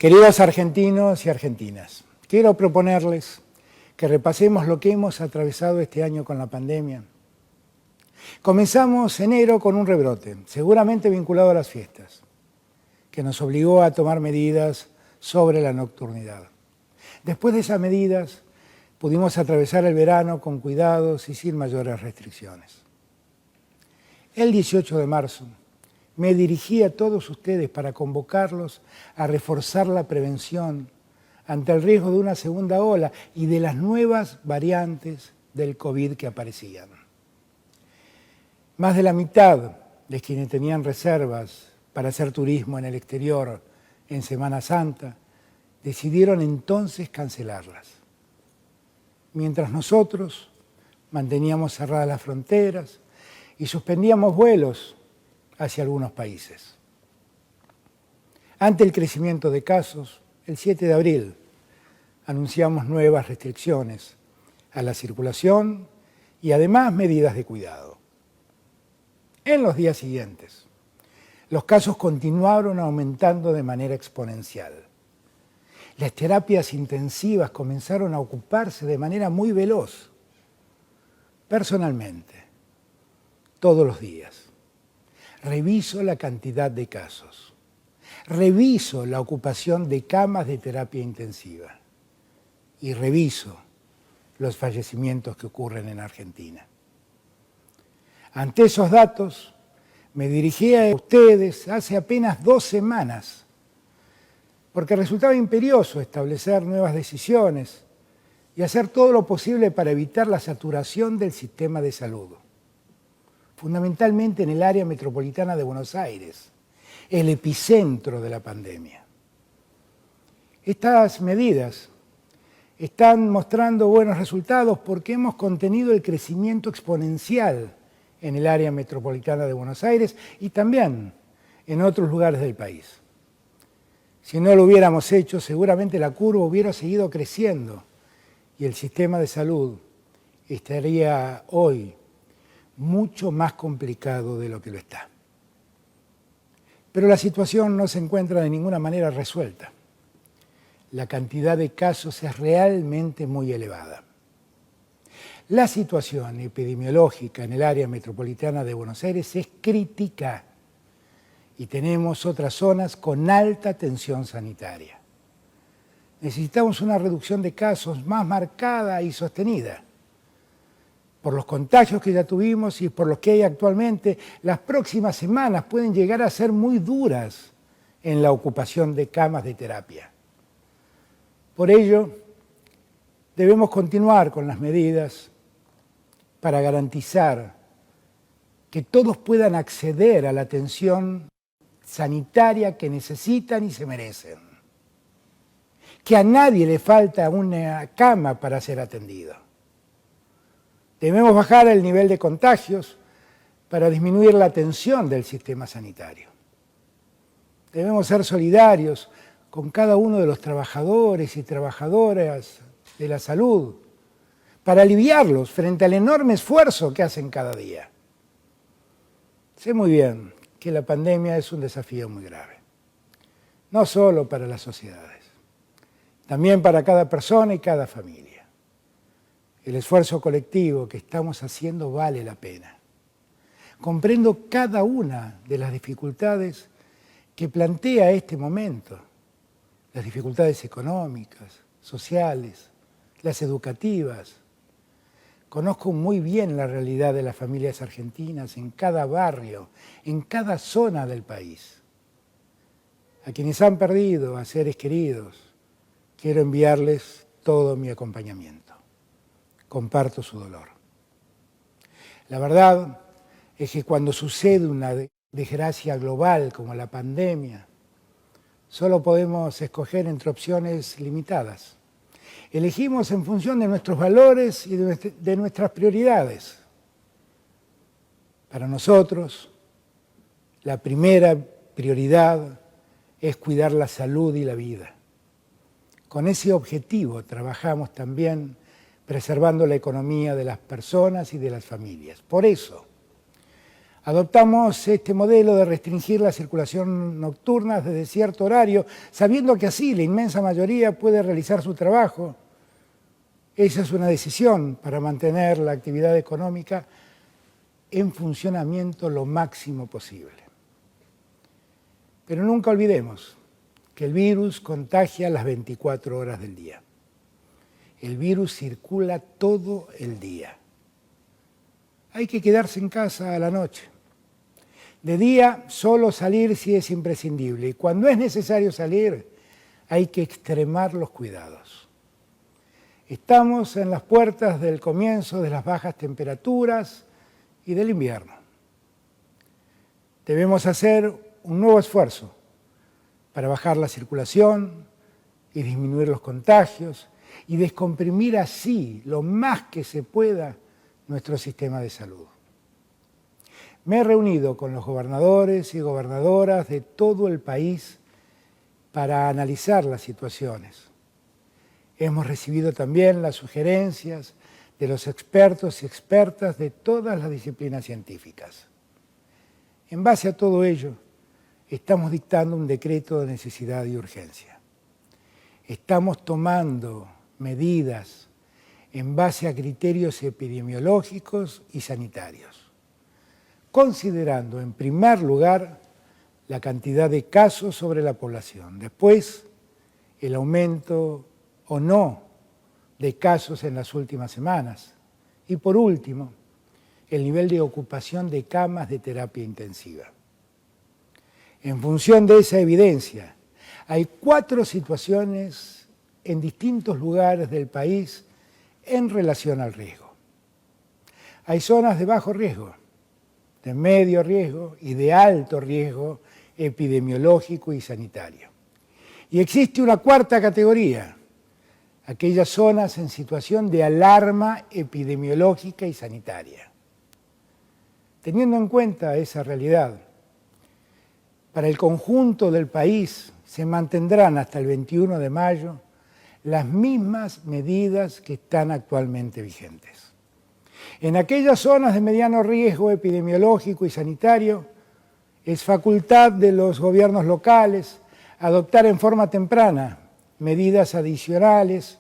Queridos argentinos y argentinas, quiero proponerles que repasemos lo que hemos atravesado este año con la pandemia. Comenzamos enero con un rebrote, seguramente vinculado a las fiestas, que nos obligó a tomar medidas sobre la nocturnidad. Después de esas medidas, pudimos atravesar el verano con cuidados y sin mayores restricciones. El 18 de marzo, me dirigí a todos ustedes para convocarlos a reforzar la prevención ante el riesgo de una segunda ola y de las nuevas variantes del COVID que aparecían. Más de la mitad de quienes tenían reservas para hacer turismo en el exterior en Semana Santa decidieron entonces cancelarlas. Mientras nosotros manteníamos cerradas las fronteras y suspendíamos vuelos hacia algunos países. Ante el crecimiento de casos, el 7 de abril anunciamos nuevas restricciones a la circulación y además medidas de cuidado. En los días siguientes, los casos continuaron aumentando de manera exponencial. Las terapias intensivas comenzaron a ocuparse de manera muy veloz. Personalmente, todos los días, reviso la cantidad de casos, reviso la ocupación de camas de terapia intensiva y reviso los fallecimientos que ocurren en Argentina. Ante esos datos, me dirigí a ustedes hace apenas 2 semanas, porque resultaba imperioso establecer nuevas decisiones y hacer todo lo posible para evitar la saturación del sistema de salud, fundamentalmente en el área metropolitana de Buenos Aires, el epicentro de la pandemia. Estas medidas están mostrando buenos resultados porque hemos contenido el crecimiento exponencial en el área metropolitana de Buenos Aires y también en otros lugares del país. Si no lo hubiéramos hecho, seguramente la curva hubiera seguido creciendo y el sistema de salud estaría hoy mucho más complicado de lo que lo está. Pero la situación no se encuentra de ninguna manera resuelta. La cantidad de casos es realmente muy elevada. La situación epidemiológica en el área metropolitana de Buenos Aires es crítica y tenemos otras zonas con alta tensión sanitaria. Necesitamos una reducción de casos más marcada y sostenida. Por los contagios que ya tuvimos y por los que hay actualmente, las próximas semanas pueden llegar a ser muy duras en la ocupación de camas de terapia. Por ello, debemos continuar con las medidas para garantizar que todos puedan acceder a la atención sanitaria que necesitan y se merecen. Que a nadie le falta una cama para ser atendido. Debemos bajar el nivel de contagios para disminuir la tensión del sistema sanitario. Debemos ser solidarios con cada uno de los trabajadores y trabajadoras de la salud para aliviarlos frente al enorme esfuerzo que hacen cada día. Sé muy bien que la pandemia es un desafío muy grave, no solo para las sociedades, también para cada persona y cada familia. El esfuerzo colectivo que estamos haciendo vale la pena. Comprendo cada una de las dificultades que plantea este momento, las dificultades económicas, sociales, las educativas. Conozco muy bien la realidad de las familias argentinas en cada barrio, en cada zona del país. A quienes han perdido a seres queridos, quiero enviarles todo mi acompañamiento. Comparto su dolor. La verdad es que cuando sucede una desgracia global como la pandemia, solo podemos escoger entre opciones limitadas. Elegimos en función de nuestros valores y de nuestras prioridades. Para nosotros, la primera prioridad es cuidar la salud y la vida. Con ese objetivo trabajamos también preservando la economía de las personas y de las familias. Por eso, Adoptamos este modelo de restringir la circulación nocturna desde cierto horario, sabiendo que así la inmensa mayoría puede realizar su trabajo. Esa es una decisión para mantener la actividad económica en funcionamiento lo máximo posible. Pero nunca olvidemos que el virus contagia las 24 horas del día. El virus circula todo el día. Hay que quedarse en casa a la noche. De día, solo salir si es imprescindible. Y cuando es necesario salir, hay que extremar los cuidados. Estamos en las puertas del comienzo de las bajas temperaturas y del invierno. Debemos hacer un nuevo esfuerzo para bajar la circulación y disminuir los contagios y descomprimir así lo más que se pueda nuestro sistema de salud. Me he reunido con los gobernadores y gobernadoras de todo el país para analizar las situaciones. Hemos recibido también las sugerencias de los expertos y expertas de todas las disciplinas científicas. En base a todo ello, estamos dictando un decreto de necesidad y urgencia. Estamos tomando medidas en base a criterios epidemiológicos y sanitarios, considerando en primer lugar la cantidad de casos sobre la población, después el aumento o no de casos en las últimas semanas y por último el nivel de ocupación de camas de terapia intensiva. En función de esa evidencia, hay 4 situaciones en distintos lugares del país en relación al riesgo. Hay zonas de bajo riesgo, de medio riesgo y de alto riesgo epidemiológico y sanitario. Y existe una 4ª categoría, aquellas zonas en situación de alarma epidemiológica y sanitaria. Teniendo en cuenta esa realidad, para el conjunto del país se mantendrán hasta el 21 de mayo las mismas medidas que están actualmente vigentes. En aquellas zonas de mediano riesgo epidemiológico y sanitario, es facultad de los gobiernos locales adoptar en forma temprana medidas adicionales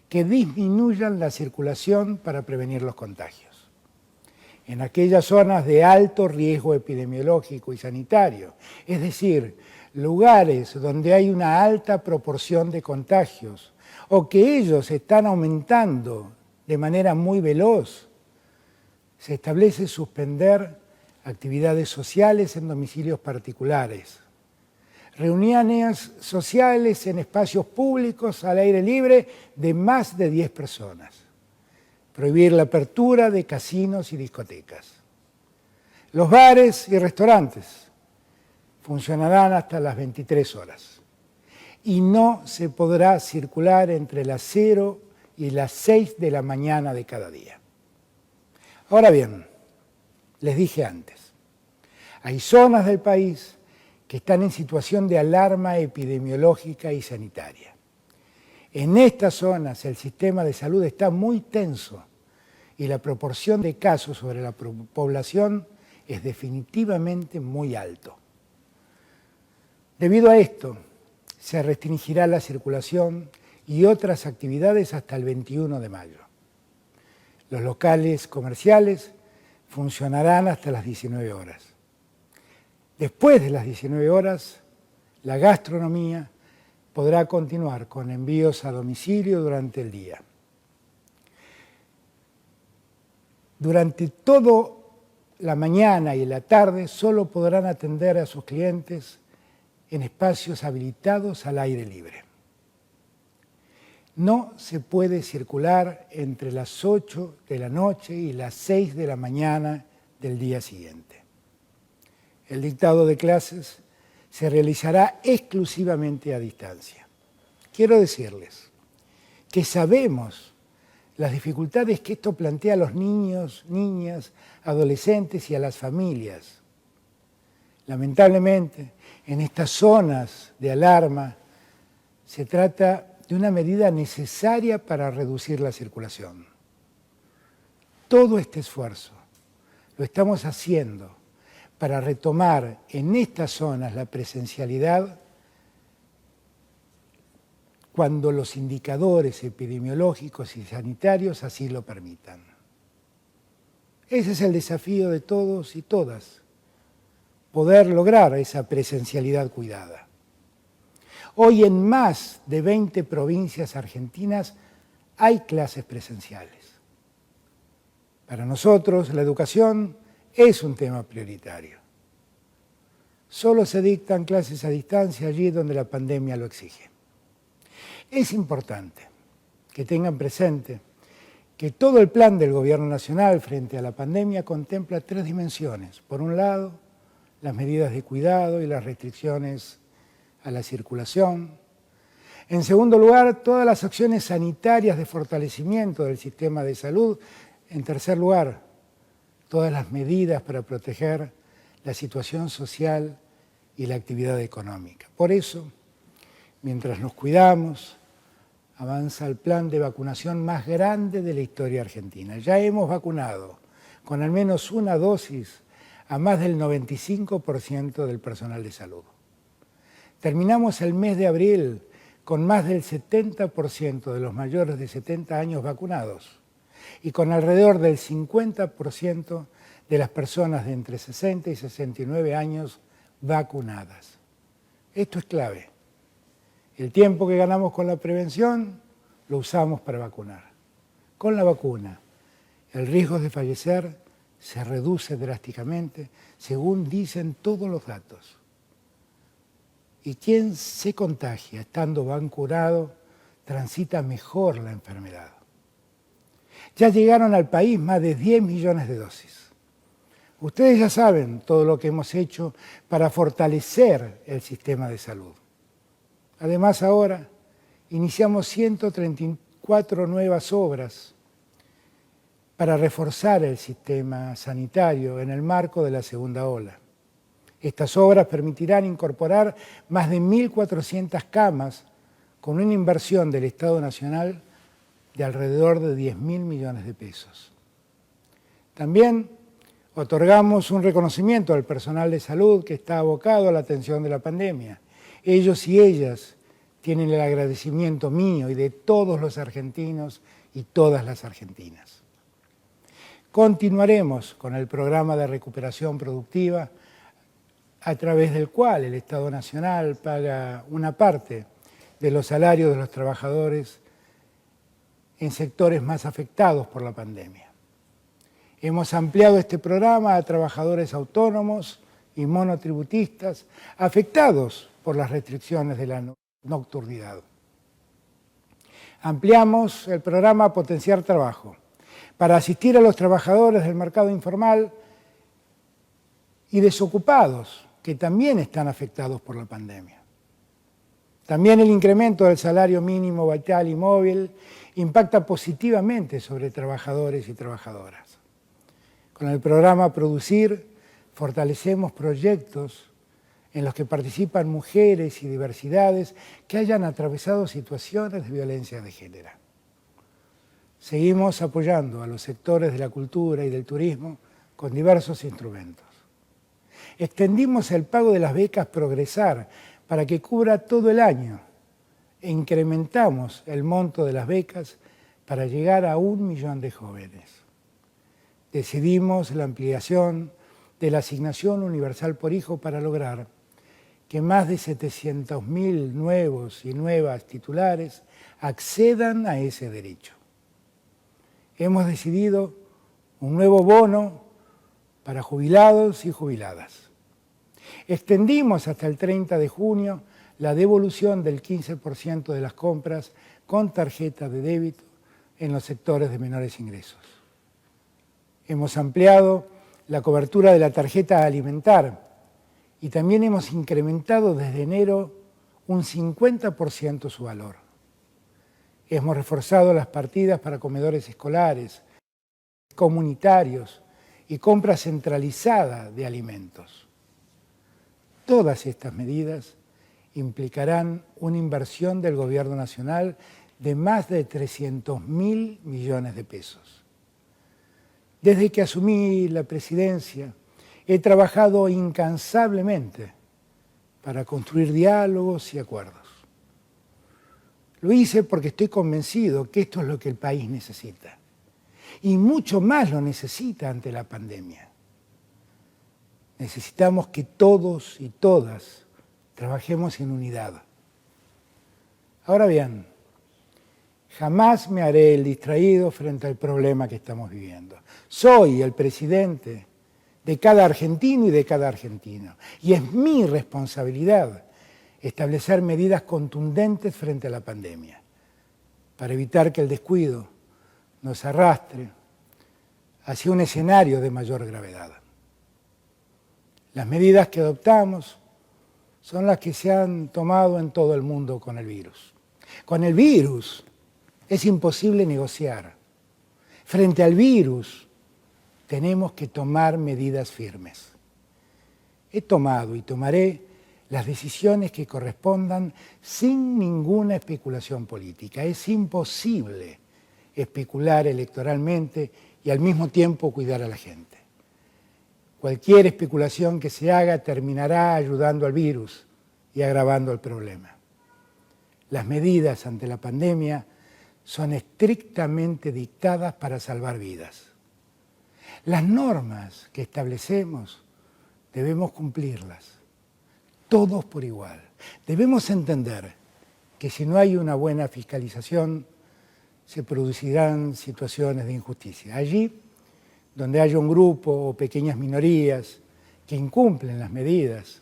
que disminuyan la circulación para prevenir los contagios. En aquellas zonas de alto riesgo epidemiológico y sanitario, es decir, lugares donde hay una alta proporción de contagios o que ellos están aumentando de manera muy veloz, se establece suspender actividades sociales en domicilios particulares, reuniones sociales en espacios públicos al aire libre de más de 10 personas, prohibir la apertura de casinos y discotecas. Los bares y restaurantes funcionarán hasta las 23 horas y no se podrá circular entre las 0 y las 6 de la mañana de cada día. Ahora bien, les dije antes, hay zonas del país que están en situación de alarma epidemiológica y sanitaria. En estas zonas el sistema de salud está muy tenso y la proporción de casos sobre la población es definitivamente muy alto. Debido a esto, se restringirá la circulación y otras actividades hasta el 21 de mayo. Los locales comerciales funcionarán hasta las 19 horas. Después de las 19 horas, la gastronomía podrá continuar con envíos a domicilio durante el día. Durante toda la mañana y la tarde solo podrán atender a sus clientes en espacios habilitados al aire libre. No se puede circular entre las 8 de la noche y las 6 de la mañana del día siguiente. El dictado de clases se realizará exclusivamente a distancia. Quiero decirles que sabemos las dificultades que esto plantea a los niños, niñas, adolescentes y a las familias. Lamentablemente, en estas zonas de alarma se trata de una medida necesaria para reducir la circulación. Todo este esfuerzo lo estamos haciendo para retomar en estas zonas la presencialidad cuando los indicadores epidemiológicos y sanitarios así lo permitan. Ese es el desafío de todos y todas, poder lograr esa presencialidad cuidada. Hoy en más de 20 provincias argentinas hay clases presenciales. Para nosotros la educación es un tema prioritario. Solo se dictan clases a distancia allí donde la pandemia lo exige. Es importante que tengan presente que todo el plan del Gobierno Nacional frente a la pandemia contempla 3 dimensiones. Por un lado, las medidas de cuidado y las restricciones a la circulación. En segundo lugar, todas las acciones sanitarias de fortalecimiento del sistema de salud. En tercer lugar, todas las medidas para proteger la situación social y la actividad económica. Por eso, mientras nos cuidamos, avanza el plan de vacunación más grande de la historia argentina. Ya hemos vacunado con al menos una dosis a más del 95% del personal de salud. Terminamos el mes de abril con más del 70% de los mayores de 70 años vacunados y con alrededor del 50% de las personas de entre 60 y 69 años vacunadas. Esto es clave. El tiempo que ganamos con la prevención lo usamos para vacunar. Con la vacuna, el riesgo de fallecer se reduce drásticamente, según dicen todos los datos. Y quien se contagia estando vacunado transita mejor la enfermedad. Ya llegaron al país más de 10 millones de dosis. Ustedes ya saben todo lo que hemos hecho para fortalecer el sistema de salud. Además, ahora iniciamos 134 nuevas obras para reforzar el sistema sanitario en el marco de la segunda ola. Estas obras permitirán incorporar más de 1.400 camas con una inversión del Estado Nacional de alrededor de 10.000 millones de pesos. También otorgamos un reconocimiento al personal de salud que está abocado a la atención de la pandemia. Ellos y ellas tienen el agradecimiento mío y de todos los argentinos y todas las argentinas. Continuaremos con el programa de recuperación productiva a través del cual el Estado Nacional paga una parte de los salarios de los trabajadores en sectores más afectados por la pandemia. Hemos ampliado este programa a trabajadores autónomos y monotributistas afectados por las restricciones de la nocturnidad. Ampliamos el programa Potenciar Trabajo para asistir a los trabajadores del mercado informal y desocupados que también están afectados por la pandemia. También el incremento del salario mínimo vital y móvil impacta positivamente sobre trabajadores y trabajadoras. Con el programa Producir fortalecemos proyectos en los que participan mujeres y diversidades que hayan atravesado situaciones de violencia de género. Seguimos apoyando a los sectores de la cultura y del turismo con diversos instrumentos. Extendimos el pago de las becas Progresar para que cubra todo el año e incrementamos el monto de las becas para llegar a 1 millón de jóvenes. Decidimos la ampliación de la asignación universal por hijo para lograr que más de 700.000 nuevos y nuevas titulares accedan a ese derecho. Hemos decidido un nuevo bono para jubilados y jubiladas. Extendimos hasta el 30 de junio la devolución del 15% de las compras con tarjeta de débito en los sectores de menores ingresos. Hemos ampliado la cobertura de la tarjeta alimentar y también hemos incrementado desde enero un 50% su valor. Hemos reforzado las partidas para comedores escolares, comunitarios y compra centralizada de alimentos. Todas estas medidas implicarán una inversión del Gobierno Nacional de más de 300.000 millones de pesos. Desde que asumí la presidencia, he trabajado incansablemente para construir diálogos y acuerdos. Lo hice porque estoy convencido que esto es lo que el país necesita. Y mucho más lo necesita ante la pandemia. Necesitamos que todos y todas trabajemos en unidad. Ahora bien, jamás me haré el distraído frente al problema que estamos viviendo. Soy el presidente de cada argentino y de cada argentino. Y es mi responsabilidad establecer medidas contundentes frente a la pandemia para evitar que el descuido nos arrastre hacia un escenario de mayor gravedad. Las medidas que adoptamos son las que se han tomado en todo el mundo con el virus. Con el virus es imposible negociar. Frente al virus tenemos que tomar medidas firmes. He tomado y tomaré las decisiones que correspondan sin ninguna especulación política. Es imposible especular electoralmente y al mismo tiempo cuidar a la gente. Cualquier especulación que se haga terminará ayudando al virus y agravando el problema. Las medidas ante la pandemia son estrictamente dictadas para salvar vidas. Las normas que establecemos debemos cumplirlas, todos por igual. Debemos entender que si no hay una buena fiscalización, se producirán situaciones de injusticia. Allí, donde haya un grupo o pequeñas minorías que incumplen las medidas,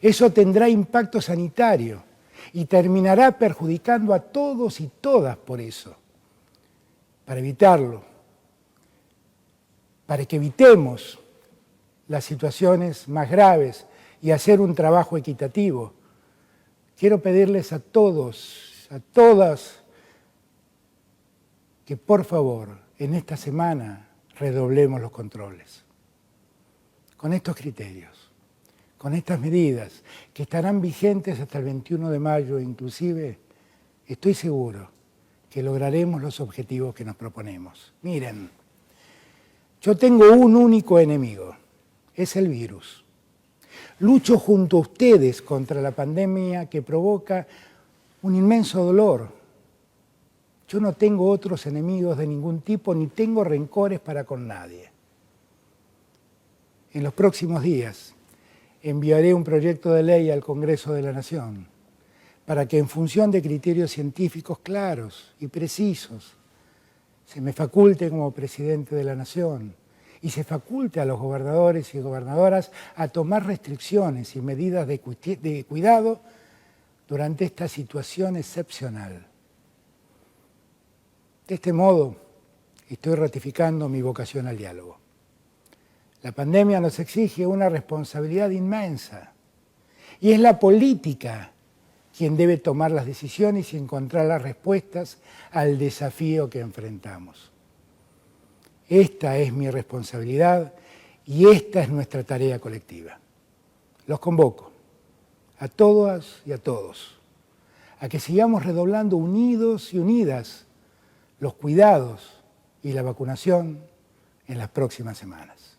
eso tendrá impacto sanitario y terminará perjudicando a todos y todas por eso. Para evitarlo, para que evitemos las situaciones más graves y hacer un trabajo equitativo, quiero pedirles a todos, a todas, que por favor en esta semana redoblemos los controles. Con estos criterios, con estas medidas que estarán vigentes hasta el 21 de mayo inclusive, estoy seguro que lograremos los objetivos que nos proponemos. Miren, yo tengo un único enemigo, es el virus. Lucho junto a ustedes contra la pandemia que provoca un inmenso dolor. Yo no tengo otros enemigos de ningún tipo, ni tengo rencores para con nadie. En los próximos días enviaré un proyecto de ley al Congreso de la Nación para que en función de criterios científicos claros y precisos se me faculte como presidente de la Nación y se faculte a los gobernadores y gobernadoras a tomar restricciones y medidas de cuidado durante esta situación excepcional. De este modo, estoy ratificando mi vocación al diálogo. La pandemia nos exige una responsabilidad inmensa y es la política quien debe tomar las decisiones y encontrar las respuestas al desafío que enfrentamos. Esta es mi responsabilidad y esta es nuestra tarea colectiva. Los convoco a todas y a todos a que sigamos redoblando unidos y unidas los cuidados y la vacunación en las próximas semanas.